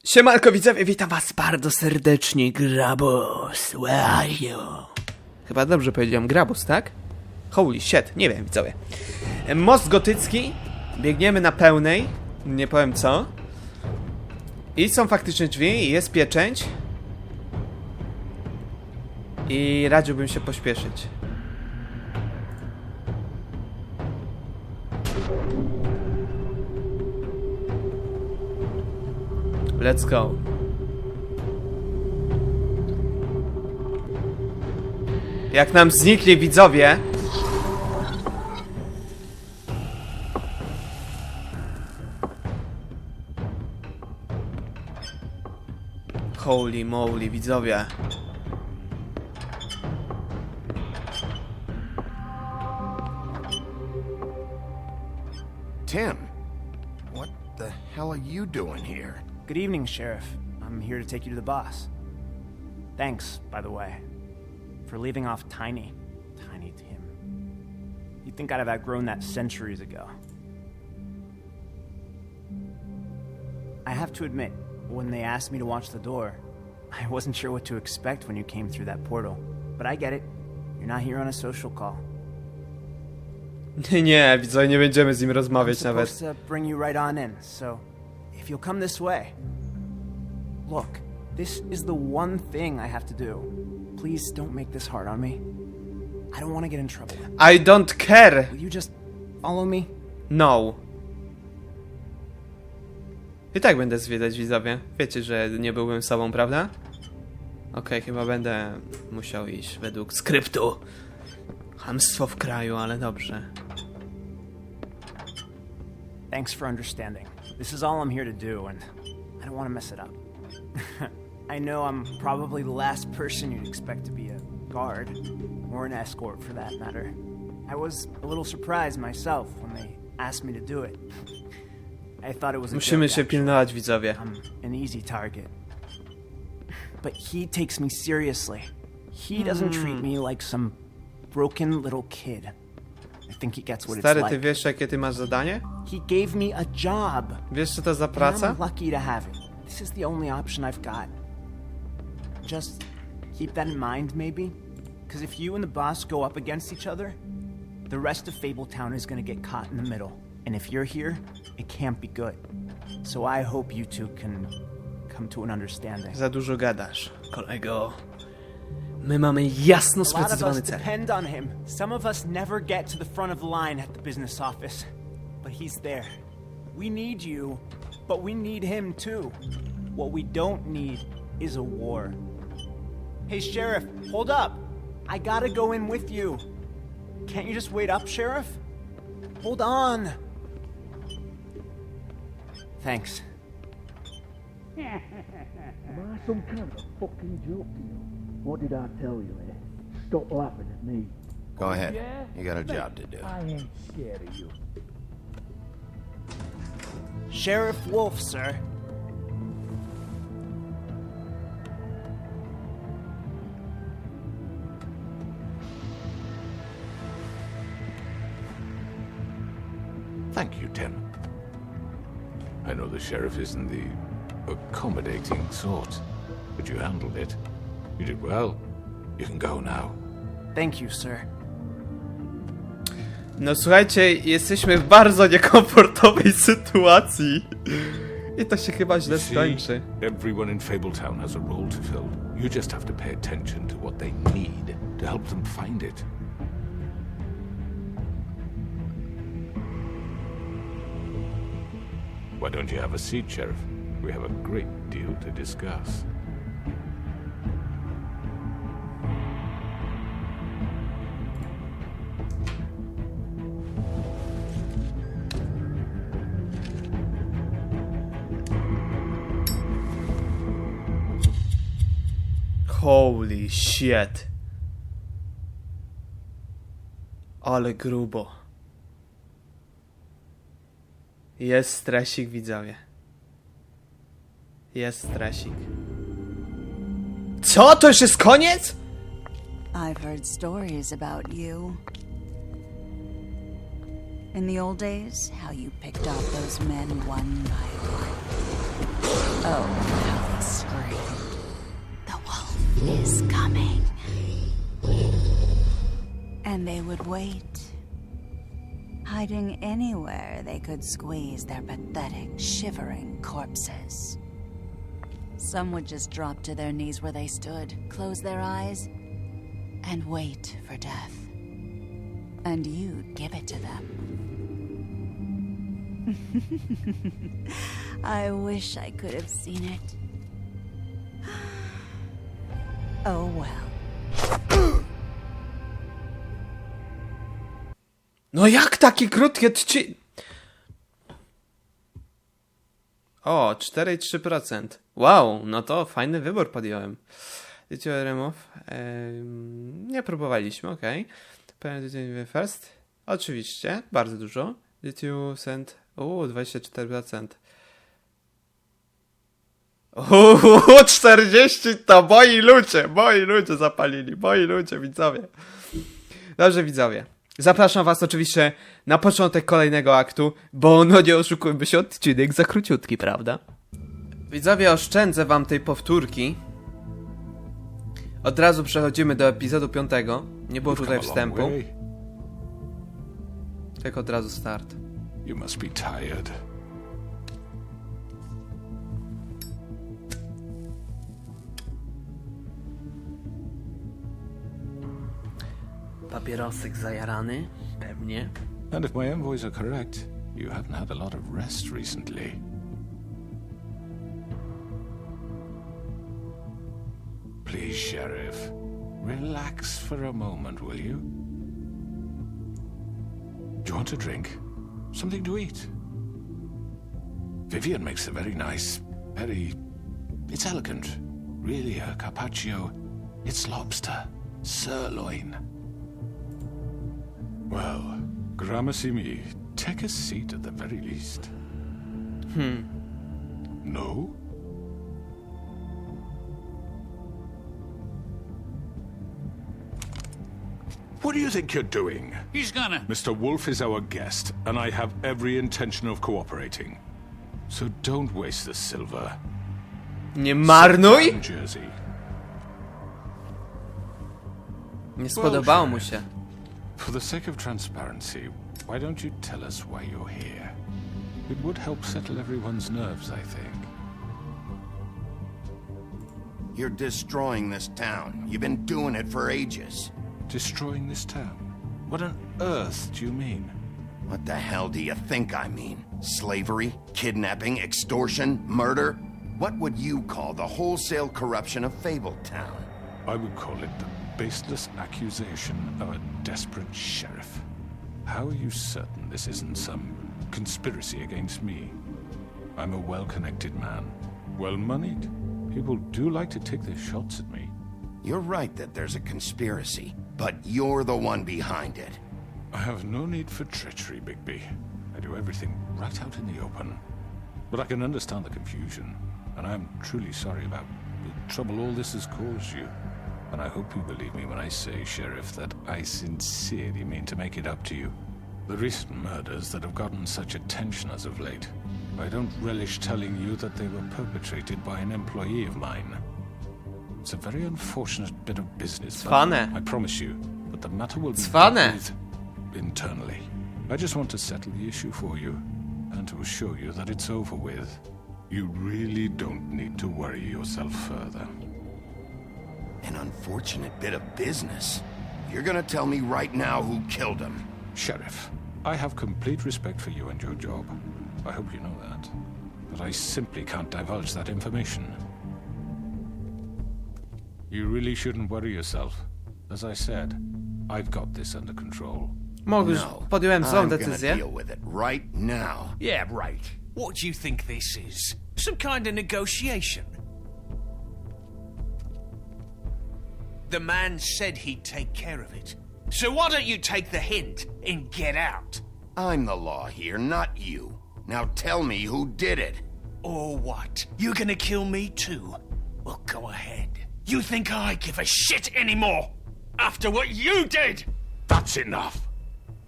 Siemanko widzowie, witam was bardzo serdecznie, Grabus, where are you? Chyba dobrze powiedziałem, Grabus, tak? Holy shit, nie wiem widzowie. Most gotycki, biegniemy na pełnej, nie powiem co. I są faktycznie drzwi, jest pieczęć. I radziłbym się pośpieszyć. Let's go. Jak nam znikli widzowie. Holy moly, widzowie. Tim, what the hell are you doing here? Good evening, Sheriff. I'm here to take you to the boss. Thanks, by the way, for leaving off Tiny. Tiny Tim. You'd think I'd have outgrown that centuries ago. I have to admit, when they asked me to watch the door, I wasn't sure what to expect when you came through that portal. But I get it. You're not here on a social call. Nie, widzowie, nie będziemy z nim rozmawiać I'm nawet. supposed to bring you right on in, so if you'll come this way. Look, this is the one thing I have to do. Please don't make this hard on me. I don't want to get in trouble. I don't care. Will you just follow me? No. I tak będę zwiedzać widzowie. Wiecie, że nie byłbym sobą, prawda? Okej, chyba będę musiał iść według skryptu. Chamstwo w kraju, ale dobrze. Thanks for understanding. This is all I'm here to do, and I don't want to mess it up. I know I'm probably the last person you'd expect to be a guard, or an escort for that matter. I was a little surprised myself when they asked me to do it. I thought it was a Musimy joke, się actually. pilnować, widzowie. I'm an easy target. But he takes me seriously. He doesn't treat me like some broken little kid. I think he gets what Stary, it's ty like. wiesz, jakie ty masz zadanie? He gave me a job. Wiesz, co to za And praca? I'm lucky to have it. This is the only option I've got. Just keep that in mind, maybe? Because if you and the boss go up against each other, the rest of Fabletown is gonna get caught in the middle. And if you're here, it can't be good. So I hope you two can come to an understanding. Za dużo gadasz, kolego. My mamy jasno A lot of us sprecyzowany cel. depend on him. Some of us never get to the front of the line at the business office. But he's there. We need you, but we need him too. What we don't need is a war. Hey, Sheriff, hold up. I gotta go in with you. Can't you just wait up, Sheriff? Hold on. Thanks. Am I some kind of a fucking joke to you? What did I tell you, eh? Stop laughing at me. Go ahead. Yeah? You got a job to do. I ain't scared of you. Sheriff Wolf, sir. Thank you, Tim. I know the sheriff isn't the accommodating sort, but you handled it. You did well. You can go now. Thank you, sir. No słuchajcie, jesteśmy w bardzo niekomfortowej sytuacji. I to się chyba źle You see, skończy. everyone in Fabletown has a role to fill. You just have to pay attention to what they need to help them find it. Why don't you have a seat, Sheriff? We have a great deal to discuss. Holy shit. Ale grubo. Jest stresik, widzowie. Jest stresik. Co? To już jest koniec? I've heard stories about you. In the old days, how you picked off those men one by one. Oh, And they would wait, hiding anywhere they could squeeze their pathetic, shivering corpses. Some would just drop to their knees where they stood, close their eyes, and wait for death. And you'd give it to them. I wish I could have seen it. Oh well. No jak takie krótkie O, 4,3%. Wow, no to fajny wybór podjąłem. Did you remove? Nie próbowaliśmy, okej. Okay. First? Oczywiście, bardzo dużo. Did you send? 24%. 40 to moi ludzie zapalili, moi ludzie, widzowie. Dobrze, widzowie. Zapraszam was oczywiście na początek kolejnego aktu, bo no nie oszukujmy się, odcinek za króciutki, prawda? Widzowie, oszczędzę wam tej powtórki. Od razu przechodzimy do epizodu 5. Nie było tutaj wstępu. Tylko od razu start. You must be tired. Papierosek zajarany, pewnie. And if my envoys are correct, you haven't had a lot of rest recently. Please, Sheriff, relax for a moment, will you? Do you want a drink? Something to eat? Vivian makes a very nice, it's elegant. Really a carpaccio. It's lobster, sirloin. Well, gramercy me, take a seat at the very least. No? What do you think you're doing? He's gonna... Mr. Wolf is our guest, and I have every intention of cooperating. So don't waste the silver. Nie marnuj! Sit down, Jersey. Nie spodobało mu się. For the sake of transparency, why don't you tell us why you're here? It would help settle everyone's nerves, I think. You're destroying this town. You've been doing it for ages. Destroying this town? What on earth do you mean? What the hell do you think I mean? Slavery? Kidnapping? Extortion? Murder? What would you call the wholesale corruption of Fabletown? I would call it the baseless accusation of a desperate sheriff. How are you certain this isn't some conspiracy against me? I'm a well-connected man, well-moneyed. People do like to take their shots at me. You're right that there's a conspiracy, but you're the one behind it. I have no need for treachery, Bigby. I do everything right out in the open. But I can understand the confusion, and I am truly sorry about the trouble all this has caused you. And I hope you believe me when I say, Sheriff, that I sincerely mean to make it up to you. The recent murders that have gotten such attention as of late, I don't relish telling you that they were perpetrated by an employee of mine. It's a very unfortunate bit of business, Cwane. I promise you, but the matter will be Cwane. dealt with internally. I just want to settle the issue for you, and to assure you that it's over with. You really don't need to worry yourself further. An unfortunate bit of business. You're gonna tell me right now who killed him. Sheriff, I have complete respect for you and your job. I hope you know that. But I simply can't divulge that information. You really shouldn't worry yourself. As I said, I've got this under control. Mogę, podjąłem złą I'm gonna decyzję. deal with it right now. Yeah, right. What do you think this is? Some kind of negotiation? The man said he'd take care of it. So why don't you take the hint and get out? I'm the law here, not you. Now tell me who did it. Or what? You're gonna kill me too? Well, go ahead. You think I give a shit anymore? After what you did? That's enough!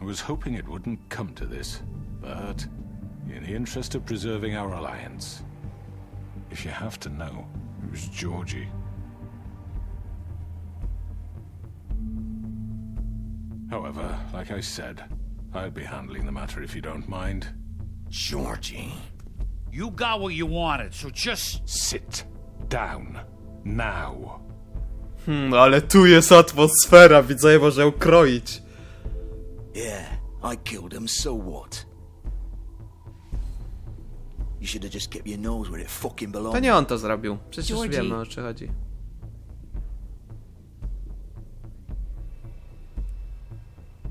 I was hoping it wouldn't come to this, but in the interest of preserving our alliance, if you have to know, it was Georgie. However, like I said, I'll be handling the matter if you don't mind. Georgie. You got what you wanted, so just... Sit down. Now. Ale tu jest atmosfera, widzowie, może ukroić. Yeah, I killed him, so what? You should have just kept your nose where it fucking To belongs. nie on to zrobił. Przecież Georgie. wiemy, o co chodzi.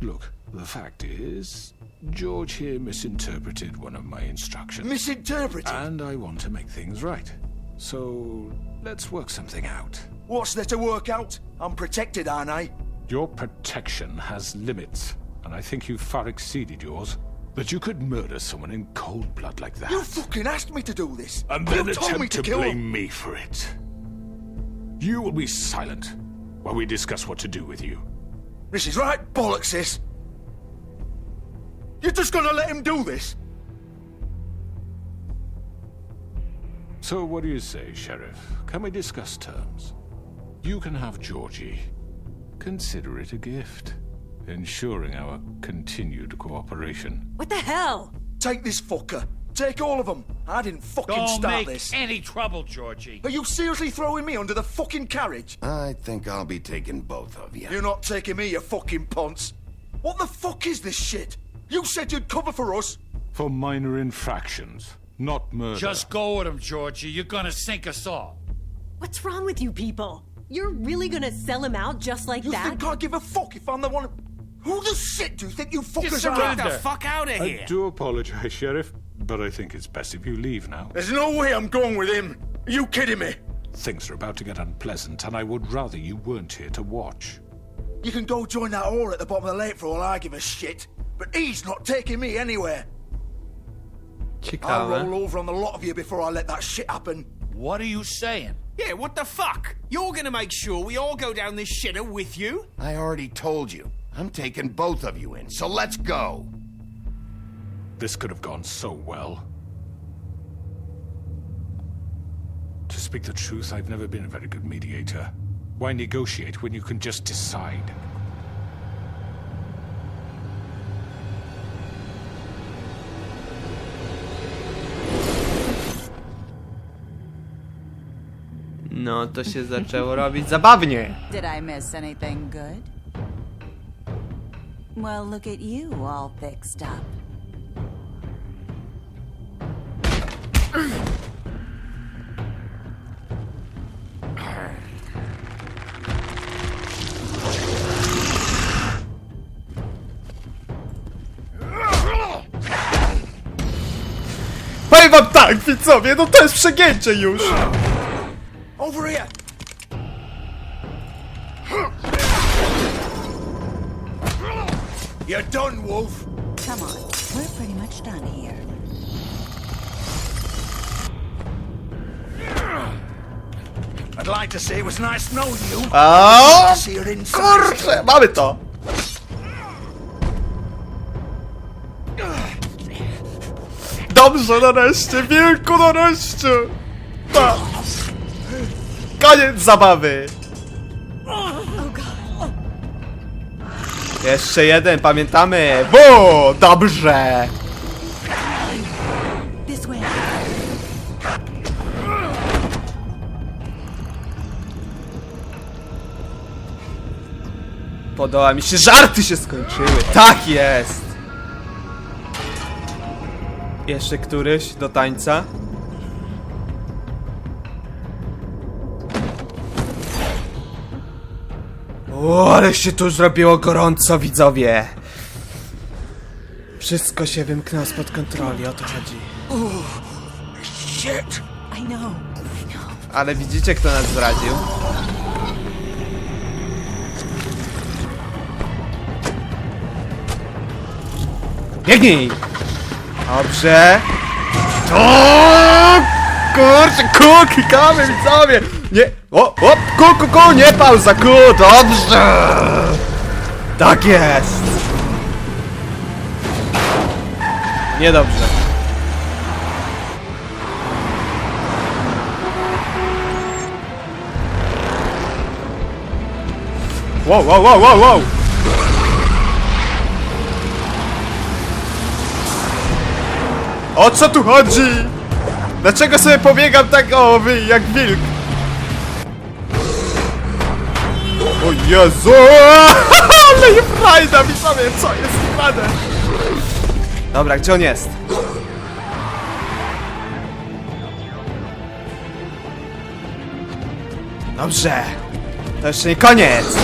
Look, the fact is, George here misinterpreted one of my instructions. Misinterpreted? And I want to make things right. So, let's work something out. What's there to work out? I'm protected, aren't I? Your protection has limits, and I think you've far exceeded yours. That you could murder someone in cold blood like that. You fucking asked me to do this. And then you told me attempt to to kill him. blame me for it. You will be silent while we discuss what to do with you. This is right bollocks, this. You're just gonna let him do this? So what do you say, Sheriff? Can we discuss terms? You can have Georgie. Consider it a gift, ensuring our continued cooperation. What the hell? Take this fucker. Take all of them. I didn't fucking Don't start make this. any trouble, Georgie. Are you seriously throwing me under the fucking carriage? I think I'll be taking both of you. You're not taking me, you fucking ponce. What the fuck is this shit? You said you'd cover for us. For minor infractions, not murder. Just go with him, Georgie. You're gonna sink us all. What's wrong with you people? You're really gonna sell him out just like You that? think I give a fuck if I'm the one? Who the shit do you think you fuckers surrender. are? The Fuck out of I here! do apologize, Sheriff, but I think it's best if you leave now. There's no way I'm going with him. Are you kidding me? Things are about to get unpleasant, and I would rather you weren't here to watch. You can go join that whore at the bottom of the lake for all I give a shit. But he's not taking me anywhere. I'll Ciekawe. roll over on the lot of you before I let that shit happen. What are you saying? Yeah, what the fuck? You're gonna make sure we all go down this shitter with you? I already told you. I'm taking both of you in, so let's go. This could have gone so well. To speak the truth, I've never been a very good mediator. Why negotiate when you can just decide? No, to się zaczęło robić zabawnie. Did I miss anything good? Well, look at you, all fixed up. Powiem wam tak, widzowie, no to jest przegięcie już. Over here! You're done, Wolf! Come on, we're pretty much done here. I'd like to say it was nice knowing you. O, See your inside. kurczę, mamy to. Dobrze, nareszcie, wilku, nareszcie. Pa. Koniec zabawy. Jeszcze jeden, pamiętamy. Wo, dobrze. This way. Podoba mi się, żarty się skończyły. Tak jest. Jeszcze któryś do tańca. O, ale się tu zrobiło gorąco, widzowie. Wszystko się wymknęło spod kontroli, o to chodzi. Shit! I know. Ale widzicie, kto nas zdradził? Biegnij! Dobrze. O, kurczę, klikamy, widzowie! Nie, nie pauza, dobrze! Tak jest! Niedobrze. Wow! O co tu chodzi? Dlaczego sobie pobiegam tak jak wilk? O Jezu! Ale je frajda, widzowie, co jest grane? Dobra, gdzie on jest? Dobrze. To jeszcze nie koniec.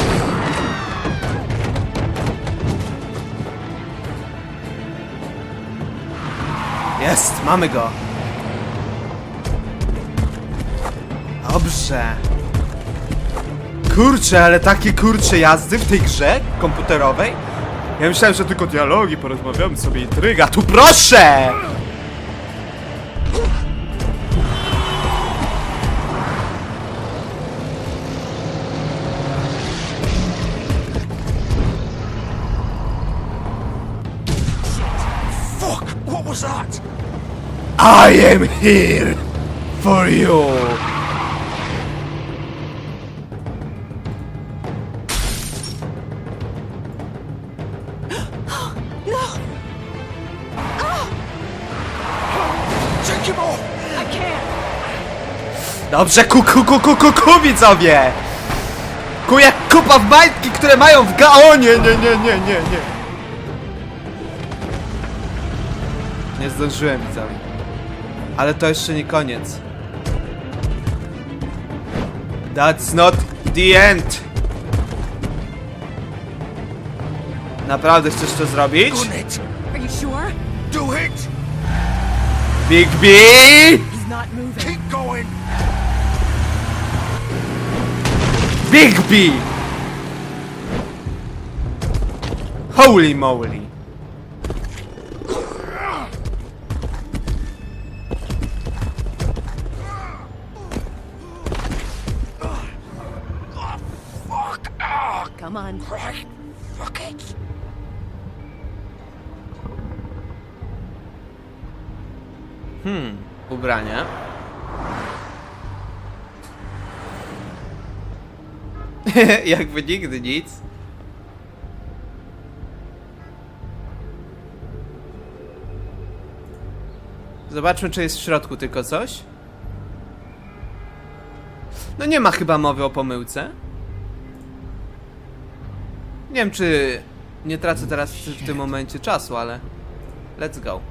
Jest, mamy go. Dobrze. Kurczę, ale takie kurcze jazdy w tej grze komputerowej? Ja myślałem, że tylko dialogi, porozmawiamy sobie, intryga. Tu proszę! Fuck! What was that? I am here for you. Take him off! Dobrze, ku widzowie! Ku jak kupa w majtki, które mają w o nie. Nie zdążyłem, widzowie. Ale to jeszcze nie koniec. That's not the end. Naprawdę chcesz to zrobić? Are you sure? Do it! Big B! He's not moving. Keep going! Big B! Holy moly! Come on. Fuck it! Ubrania. Jakby nigdy nic. Zobaczmy, czy jest w środku tylko coś. No nie ma chyba mowy o pomyłce. Nie wiem, czy nie tracę teraz w tym momencie czasu, ale let's go.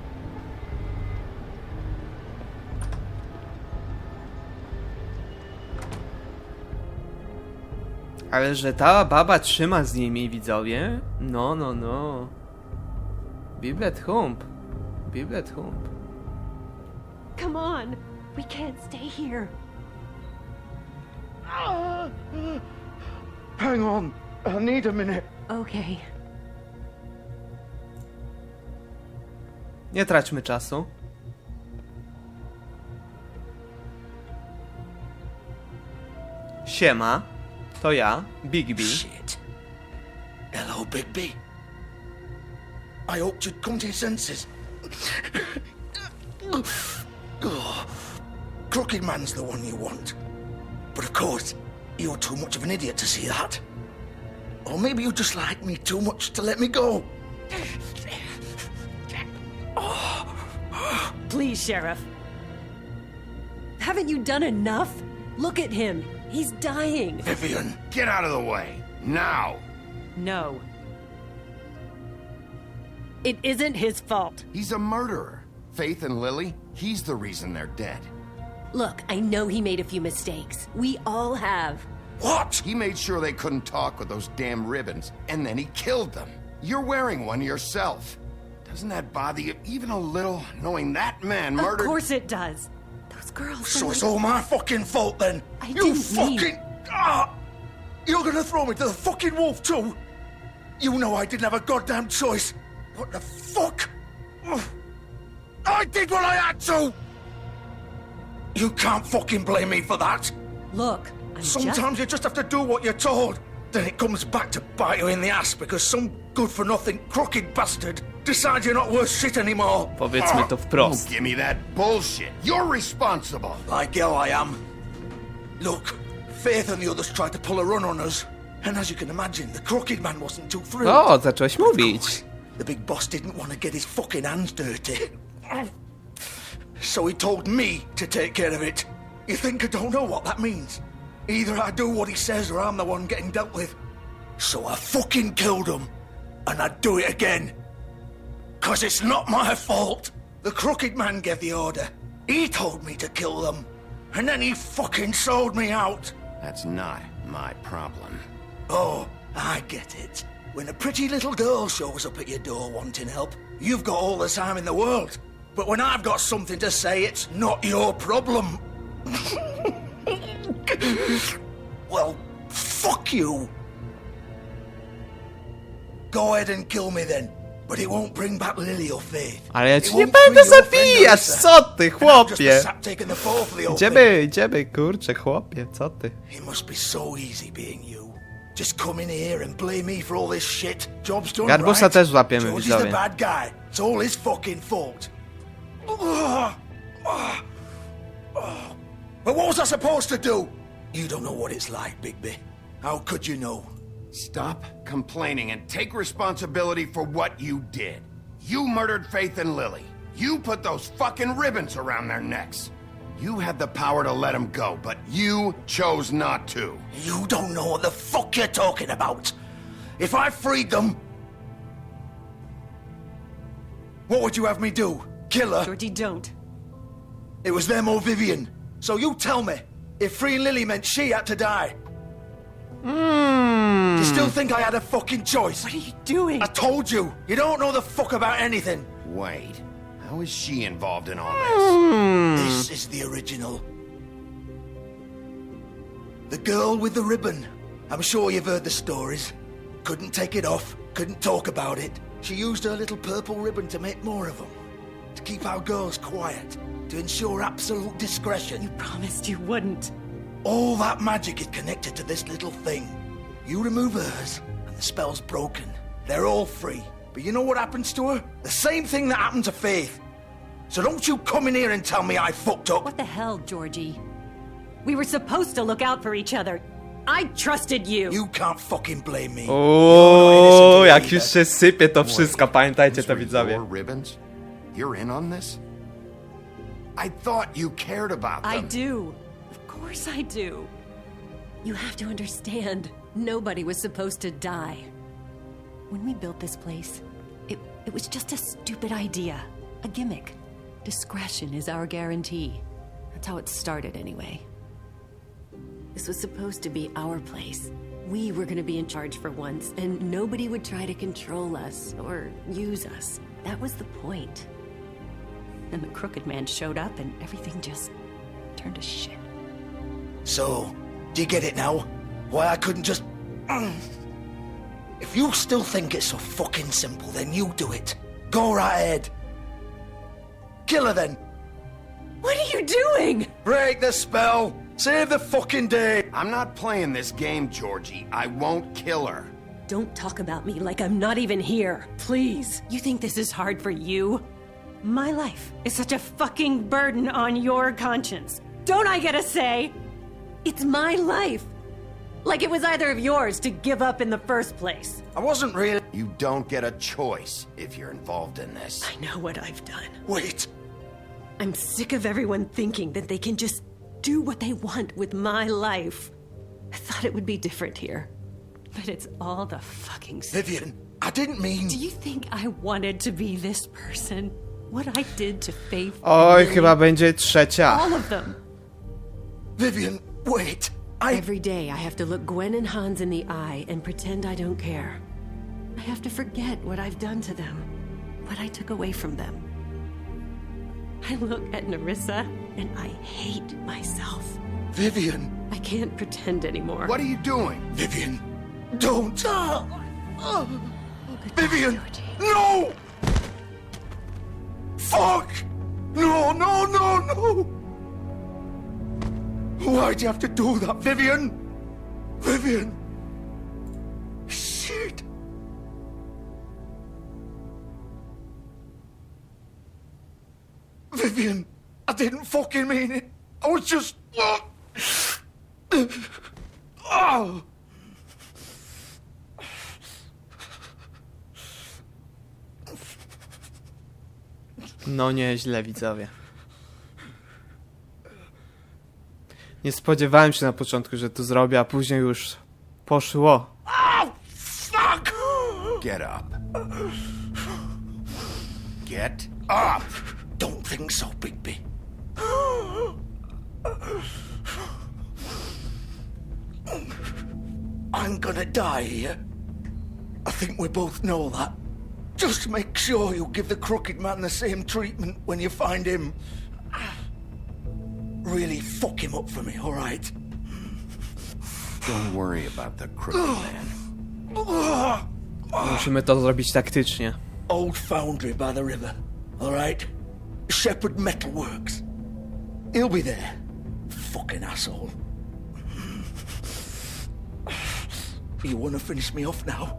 Ale że ta baba trzyma z nimi, widzowie? No. Biblet hump. Biblet hump. Come on. We can't stay here. Hang on. I need a minute. Okay. Nie traćmy czasu. Siema. To ja, Big B. Shit. Hello, Big B. I hoped you'd come to your senses. Crooked Man's the one you want. But of course, you're too much of an idiot to see that. Or maybe you just like me too much to let me go. Please, Sheriff. Haven't you done enough? Look at him. He's dying. Vivian, get out of the way. Now. No. It isn't his fault. He's a murderer. Faith and Lily, he's the reason they're dead. Look, I know he made a few mistakes. We all have. What? He made sure they couldn't talk with those damn ribbons, and then he killed them. You're wearing one yourself. Doesn't that bother you even a little, knowing that man murdered... Of course it does. Those girls So were it's like... all my fucking fault then? I You didn't fucking... mean- You're gonna throw me to the fucking wolf too? You know I didn't have a goddamn choice. What the fuck? I did what I had to! You can't fucking blame me for that. Look, I'm Sometimes you just have to do what you're told. Then it comes back to bite you in the ass because some good-for-nothing crooked bastard decides you're not worth shit anymore. Powiedzmy to wprost. Don't give me that bullshit. You're responsible. Like hell I am. Look, Faith and the others tried to pull a run on us. And as you can imagine, the crooked man wasn't too thrilled. O, zacząłeś mówić. The big boss didn't want to get his fucking hands dirty. So he told me to take care of it. You think I don't know what that means? Either I do what he says or I'm the one getting dealt with. So I fucking killed him. And I'd do it again. 'Cause it's not my fault. The crooked man gave the order. He told me to kill them. And then he fucking sold me out. That's not my problem. Oh, I get it. When a pretty little girl shows up at your door wanting help, you've got all the time in the world. But when I've got something to say, it's not your problem. Well, fuck you. Go ahead and kill me then. But it won't bring back Lily or Faith. Ale ja It ci nie won't będę free your friend zabijać, Alyssa. co ty, And I'm just chłopie? a sap taking the fall for the old Idziemy, kurczę, chłopie, co ty? It must be so easy being you. Just come in here and blame me for all this shit. Job's done, Garbusa right? też złapiemy, George is the widzowie. bad guy. It's all his fucking fault. But what was I supposed to do? You don't know what it's like, Bigby. How could you know? Stop complaining and take responsibility for what you did. You murdered Faith and Lily. You put those fucking ribbons around their necks. You had the power to let them go, but you chose not to. You don't know what the fuck you're talking about. If I freed them... What would you have me do? Kill her? Georgie, don't. It was them or Vivian. So you tell me, if freeing Lily meant she had to die, you still think I had a fucking choice? What are you doing? I told you, you don't know the fuck about anything. Wait, how is she involved in all this? This is the original. The girl with the ribbon. I'm sure you've heard the stories. Couldn't take it off, couldn't talk about it. She used her little purple ribbon to make more of them. To keep our girls quiet. To ensure absolute discretion. You promised you wouldn't. All that magic is connected to this little thing. You remove hers, and the spell's broken. They're all free. But you know what happens to her? The same thing that happened to Faith. So don't you come in here and tell me I fucked up. What the hell, Georgie? We were supposed to look out for each other. I trusted you. You can't fucking blame me. Ooo, jak już się sypie to wszystko, pamiętajcie These to, were widzowie. your ribbons? You're in on this? I thought you cared about them. I do. Of course I do. You have to understand, nobody was supposed to die. When we built this place, it was just a stupid idea. A gimmick. Discretion is our guarantee. That's how it started anyway. This was supposed to be our place. We were gonna be in charge for once, and nobody would try to control us or use us. That was the point. Then the crooked man showed up and everything just turned to shit. So, do you get it now? Why I couldn't just... If you still think it's so fucking simple, then you do it. Go right ahead. Kill her then. What are you doing? Break the spell. Save the fucking day. I'm not playing this game, Georgie. I won't kill her. Don't talk about me like I'm not even here. Please. You think this is hard for you? My life is such a fucking burden on your conscience. Don't I get a say? It's my life. Like it was either of yours to give up in the first place. I wasn't really... You don't get a choice if you're involved in this. I know what I've done. Wait. I'm sick of everyone thinking that they can just do what they want with my life. I thought it would be different here. But it's all the fucking same. Vivian, I didn't mean... Do you think I wanted to be this person? What I did to Faith? Oj, and chyba Lily? będzie trzecia. All of them. Vivian, wait. Every day I have to look Gwen and Hans in the eye and pretend I don't care. I have to forget what I've done to them, what I took away from them. I look at Narissa and I hate myself. Vivian. I can't pretend anymore. What are you doing? Vivian, don't. Goodbye, Vivian, Georgie. no! Fuck! No, no, no, no! Why'd you have to do that, Vivian? Vivian! Shit! Vivian, I didn't fucking mean it. I was just... Oh! No nieźle, widzowie. Nie spodziewałem się na początku, że to zrobię, a później już poszło. Fuck! Get up. Get up! Don't think so, Bigby. I'm gonna die here. I think we both know that. Just make sure you give the crooked man the same treatment when you find him. Really fuck him up for me, all right? Don't worry about the crooked man. Musimy to zrobić taktycznie. Old foundry by the river, all right? Shepherd Metalworks. He'll be there. Fucking asshole. You wanna finish me off now?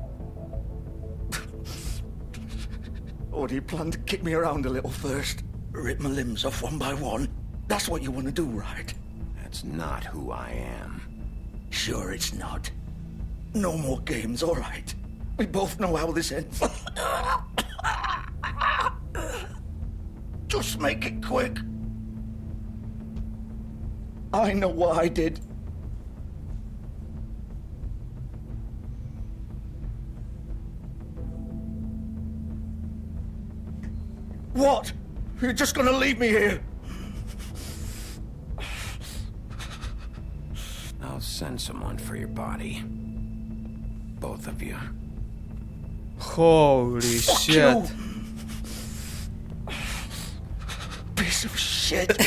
Or do you plan to kick me around a little first? Rip my limbs off one by one? That's what you wanna do, right? That's not who I am. Sure it's not. No more games, all right? We both know how this ends. Just make it quick. I know what I did. What? You're just gonna leave me here? I'll send someone for your body. Both of you. Holy Fuck shit. you! Piece of shit.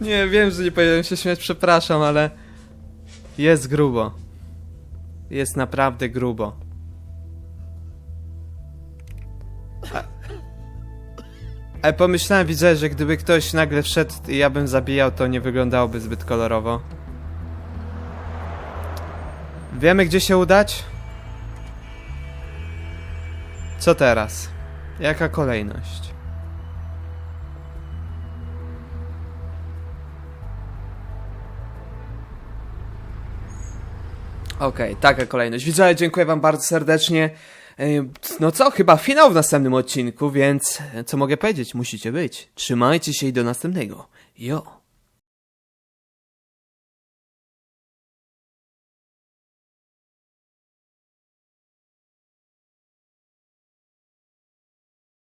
Nie, wiem, że nie powinienem się śmiać, przepraszam, ale... Jest grubo. Jest naprawdę grubo. Ale pomyślałem, widzę, że gdyby ktoś nagle wszedł i ja bym zabijał, to nie wyglądałoby zbyt kolorowo. Wiemy, gdzie się udać? Co teraz? Jaka kolejność? Okej, taka kolejność. Widzowie, dziękuję wam bardzo serdecznie. No co, chyba finał w następnym odcinku, więc co mogę powiedzieć? Musicie być. Trzymajcie się i do następnego. Jo.